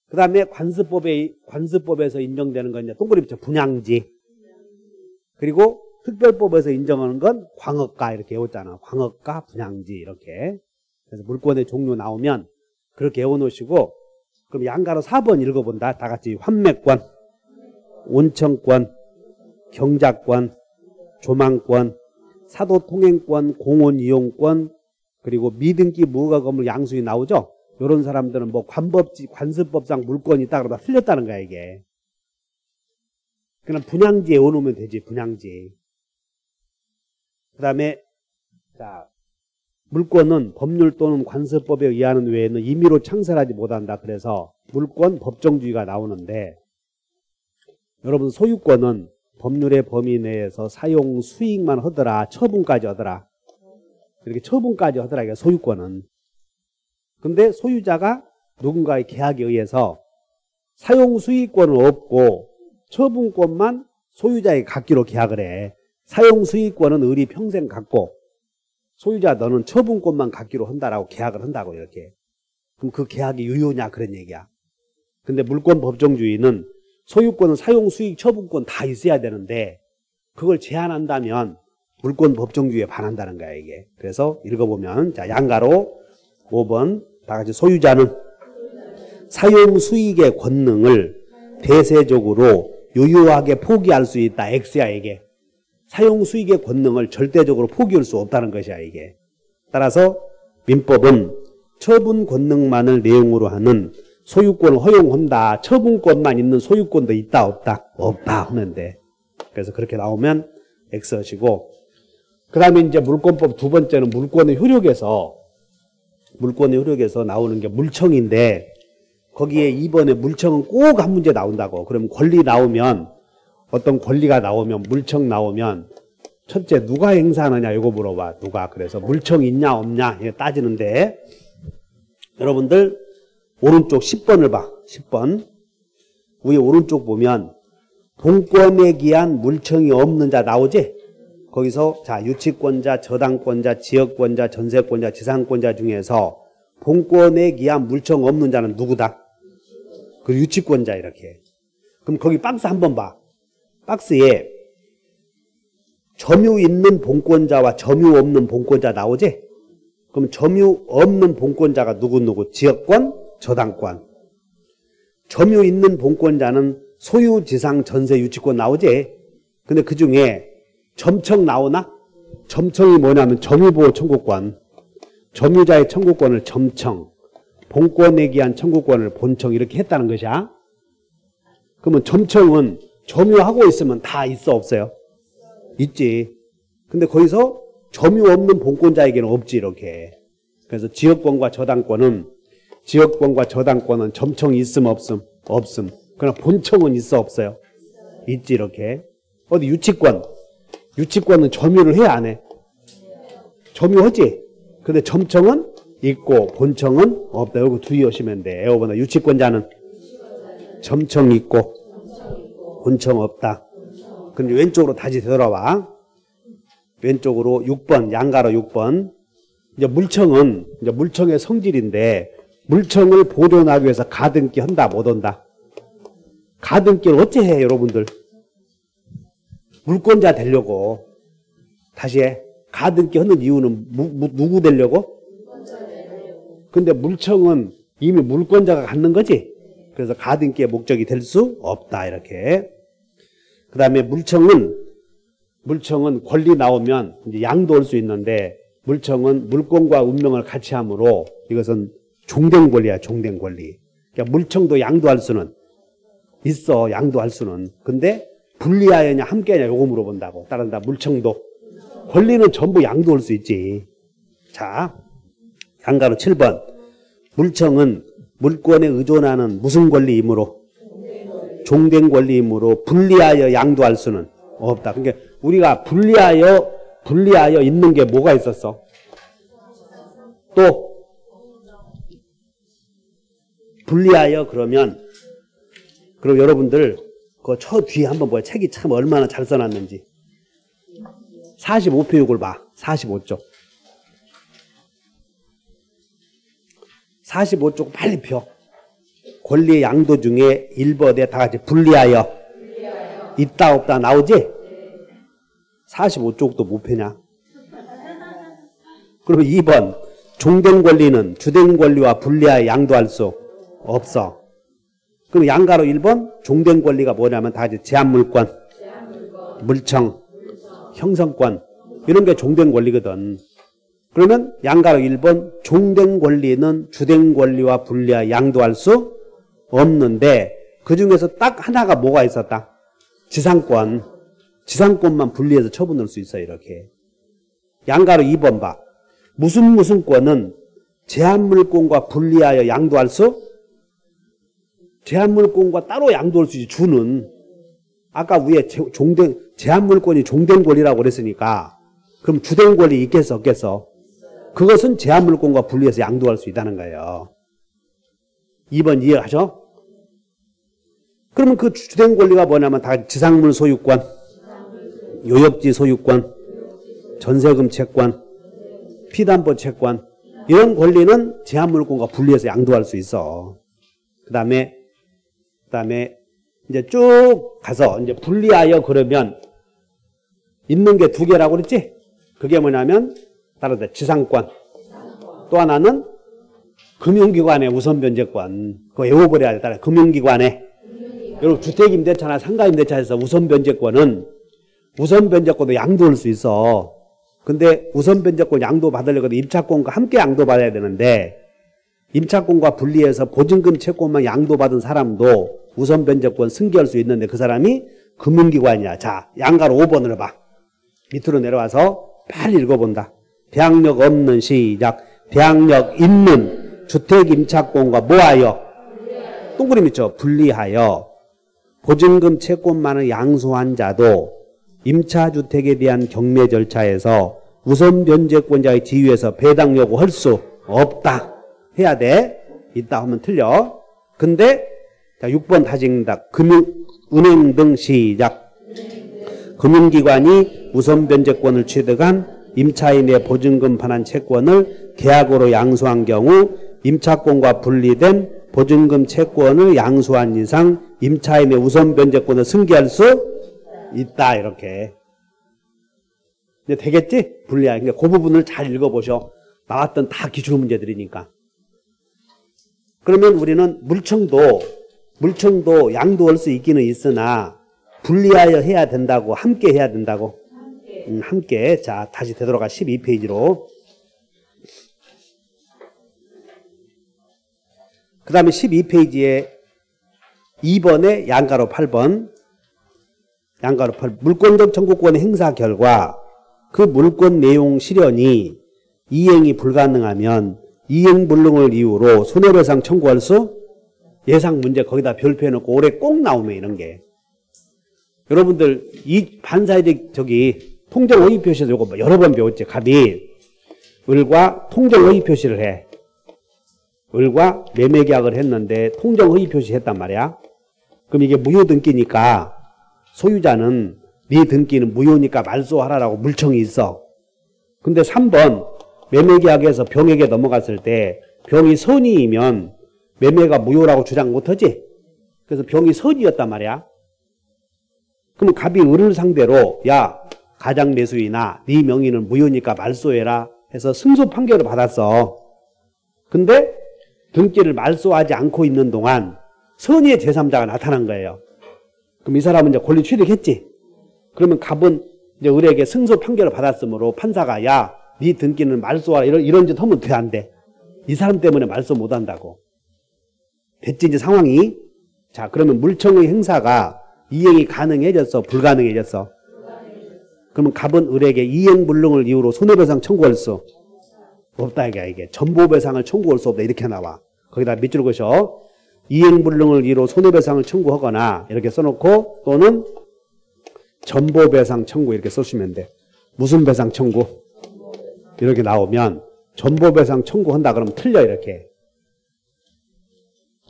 그 다음에 관습법에서 인정되는 건 이제 동그라미 붙여 분양지. 그리고 특별법에서 인정하는 건 광업가 이렇게 외웠잖아. 광업가, 분양지 이렇게. 그래서 물권의 종류 나오면 그렇게 외워놓으시고, 그럼 양가로 4번 읽어본다. 다 같이 환매권, 온천권, 경작권, 조망권, 사도통행권, 공원이용권, 그리고 미등기 무허가 건물 양수이 나오죠. 이런 사람들은 뭐 관습법상 물권이 있다 그러다 틀렸다는 거야 이게. 그냥 분양지에 외워놓으면 되지. 분양지. 그 다음에 자, 물권은 법률 또는 관습법에 의하는 외에는 임의로 창설하지 못한다. 그래서 물권 법정주의가 나오는데, 여러분 소유권은 법률의 범위 내에서 사용 수익만 하더라, 처분까지 하더라. 이렇게 처분까지 하더라. 이게 소유권은. 근데 소유자가 누군가의 계약에 의해서 사용 수익권은 없고 처분권만 소유자에게 갖기로 계약을 해. 사용 수익권은 을이 평생 갖고 소유자 너는 처분권만 갖기로 한다라고 계약을 한다고 이렇게. 그럼 그 계약이 유효냐 그런 얘기야. 근데 물권 법정주의는 소유권은 사용 수익 처분권 다 있어야 되는데 그걸 제한한다면 물권 법정주의에 반한다는 거야 이게. 그래서 읽어보면 자, 양가로 5번 다 같이 소유자는 사용 수익의 권능을 대세적으로 유효하게 포기할 수 있다. X야 이게. 사용 수익의 권능을 절대적으로 포기할 수 없다는 것이야 이게. 따라서 민법은 처분 권능만을 내용으로 하는 소유권을 허용한다. 처분권만 있는 소유권도 있다 없다? 없다 하면 돼. 그래서 그렇게 나오면 X 하시고, 그 다음에 이제 물권법 두 번째는 물권의 효력에서 나오는 게 물청인데, 거기에 2번에 물청은 꼭 한 문제 나온다고. 그럼 권리 나오면, 어떤 권리가 나오면, 물청 나오면 첫째 누가 행사하느냐 이거 물어봐. 누가. 그래서 물청 있냐 없냐 이거 따지는데, 여러분들 오른쪽 10번을 봐. 10번 위에 오른쪽 보면 본권에 기한 물청이 없는 자 나오지? 거기서 자, 유치권자, 저당권자, 지역권자, 전세권자, 지상권자 중에서 본권에 기한 물청 없는 자는 누구다? 그 유치권자 이렇게. 그럼 거기 박스 한번 봐. 박스에 점유 있는 본권자와 점유 없는 본권자 나오지? 그럼 점유 없는 본권자가 누구? 지역권, 저당권. 점유 있는 본권자는 소유, 지상, 전세, 유치권 나오지? 근데 그 중에 점청 나오나? 점청이 뭐냐면 점유보호 청구권. 점유자의 청구권을 점청, 본권에 기한 청구권을 본청 이렇게 했다는 것이야. 그러면 점청은 점유하고 있으면 다 있어 없어요? 있지. 근데 거기서 점유 없는 본권자에게는 없지 이렇게. 그래서 지역권과 저당권은 점청이 있음 없음? 없음. 그러나 본청은 있어 없어요? 있지 이렇게. 어디 유치권은 점유를 해 안 해? 점유하지. 근데 점청은 있고 본청은 없다. 여기 주의하시면 돼. 에어번호 유치권자는 점청 있고 본청 없다. 그럼 왼쪽으로 다시 되돌아와. 왼쪽으로 6번 양가로 6번. 이제 물청의 성질인데, 물청을 보존하기 위해서 가등기 한다 못 한다? 가등기를 어째 해 여러분들? 물권자 되려고. 다시 해. 가등기 하는 이유는 누구 되려고? 근데 물청은 이미 물권자가 갖는 거지. 그래서 가등기의 목적이 될 수 없다 이렇게. 그 다음에 물청은 권리 나오면 이제 양도할 수 있는데, 물청은 물권과 운명을 같이 하므로 이것은 종된 권리야. 종된 권리. 그러니까 물청도 양도할 수는 있어. 양도할 수는. 근데 분리하여냐 함께하냐 요거 물어본다고. 따른다. 물청도 권리는 전부 양도할 수 있지. 자, 양가로 7번. 물청은 물권에 의존하는 무슨 권리이므로? 종된 권리이므로 분리하여 양도할 수는 없다. 그러니까 우리가 분리하여 있는 게 뭐가 있었어? 또 분리하여 그럼 여러분들 그 저 뒤에 한번 보여. 책이 참 얼마나 잘 써놨는지. 45페이지를 봐. 45쪽. 45쪽 빨리 펴. 권리의 양도 중에 1번에 다 같이 분리하여 있다 없다 나오지? 45쪽도 못 펴냐? 그러면 2번 종된 권리는 주된 권리와 분리하여 양도할 수 없어. 그럼 양가로 1번 종된 권리가 뭐냐면 다 같이 제한물권, 물청, 형성권 이런 게 종된 권리거든. 그러면 양가로 1번 종된 권리는 주된 권리와 분리하여 양도할 수 없는데 그 중에서 딱 하나가 뭐가 있었다? 지상권. 지상권만 분리해서 처분할 수 있어요. 이렇게. 양가로 2번 봐. 무슨 권은 제한물권과 분리하여 양도할 수? 제한물권과 따로 양도할 수 있지. 주는. 아까 위에 제한물권이 종된 권리라고 그랬으니까 그럼 주된 권리 있겠어 없겠어? 그것은 제한물권과 분리해서 양도할 수 있다는 거예요. 2번 이해하죠? 그러면 그 주된 권리가 뭐냐면 다 지상물 소유권, 요역지 소유권, 전세금 채권, 피담보 채권 이런 권리는 제한물권과 분리해서 양도할 수 있어. 그 다음에 이제 쭉 가서 이제 분리하여 그러면 있는 게 두 개라고 그랬지? 그게 뭐냐면 따라서 지상권. 또 하나는 금융기관의 우선변제권. 그거 외워버려야 돼. 따라 금융기관에. 여러분 주택임대차나 상가임대차에서 우선변제권은 우선변제권도 양도할 수 있어. 근데 우선변제권 양도 받으려고 임차권과 함께 양도받아야 되는데 임차권과 분리해서 보증금 채권만 양도받은 사람도 우선변제권 승계할 수 있는데 그 사람이 금융기관이야. 자, 양가로 5번으로 봐. 밑으로 내려와서 빨리 읽어본다. 대항력 없는 시작. 대항력 있는 주택임차권과 뭐하여? 동그라미 있죠. 분리하여 보증금 채권만을 양수한 자도 임차주택에 대한 경매 절차에서 우선변제권자의 지위에서 배당 요구할 수 없다. 해야 돼. 있다 하면 틀려. 근데 자 6번 다시 읽는다. 은행 등 시작. 금융기관이 우선변제권을 취득한 임차인의 보증금 반환 채권을 계약으로 양수한 경우 임차권과 분리된 보증금 채권을 양수한 이상 임차인의 우선변제권을 승계할 수 있다. 이렇게. 이제 되겠지? 분리하기. 그러니까 그 부분을 잘 읽어보셔. 나왔던 다 기출문제들이니까. 그러면 우리는 물청도 양도할 수 있기는 있으나 분리하여 해야 된다고, 함께 해야 된다고. 함께. 자, 다시 되돌아가 12페이지로. 그 다음에 12페이지에 2번에 양가로 8번. 양가로 8. 물권적 청구권 행사 결과 그 물권 내용 실현이 이행이 불가능하면 이행불능을 이유로 손해배상 청구할 수? 예상 문제 거기다 별표 해놓고 올해 꼭 나오면 이런 게. 여러분들 이 반사이득 통정 의의 표시에서 요거 여러 번 배웠지. 갑이 을과 통정 의의 표시를 해. 을과 매매 계약을 했는데 통정 의의 표시 했단 말이야. 그럼 이게 무효 등기니까 소유자는 네 등기는 무효니까 말소하라라고 물청이 있어. 근데 3번 매매 계약에서 병에게 넘어갔을 때 병이 선의이면 매매가 무효라고 주장 못하지. 그래서 병이 선의였단 말이야. 그럼 갑이 을을 상대로 야 가장 매수이나 네 명의는 무효니까 말소해라 해서 승소 판결을 받았어. 근데 등기를 말소하지 않고 있는 동안 선의의 제3자가 나타난 거예요. 그럼 이 사람은 이제 권리 취득했지. 그러면 갑은 이제 을에게 승소 판결을 받았으므로 판사가 야 네 등기는 말소하라 이런 짓 하면 돼 안 돼? 이 사람 때문에 말소 못 한다고. 됐지 이제 상황이. 자 그러면 물청의 행사가 이행이 가능해졌어 불가능해졌어? 그러면 갑은 을에게 이행불능을 이유로 손해배상 청구할 수 없다 이게. 전보배상을 청구할 수 없다 이렇게 나와. 거기다 밑줄 그셔. 이행불능을 이유로 손해배상을 청구하거나 이렇게 써놓고 또는 전보배상 청구 이렇게 써주시면 돼. 무슨 배상 청구? 이렇게 나오면 전보배상 청구한다 그러면 틀려 이렇게.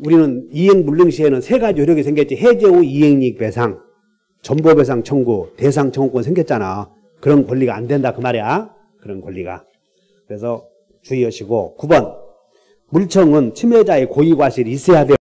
우리는 이행불능 시에는 세 가지 효력이 생겼지. 해제 후 이행이익 배상, 전보배상 청구, 대상 청구권 생겼잖아. 그런 권리가 안 된다 그 말이야. 그런 권리가. 그래서 주의하시고 9번 물청은 침해자의 고의과실이 있어야 돼요.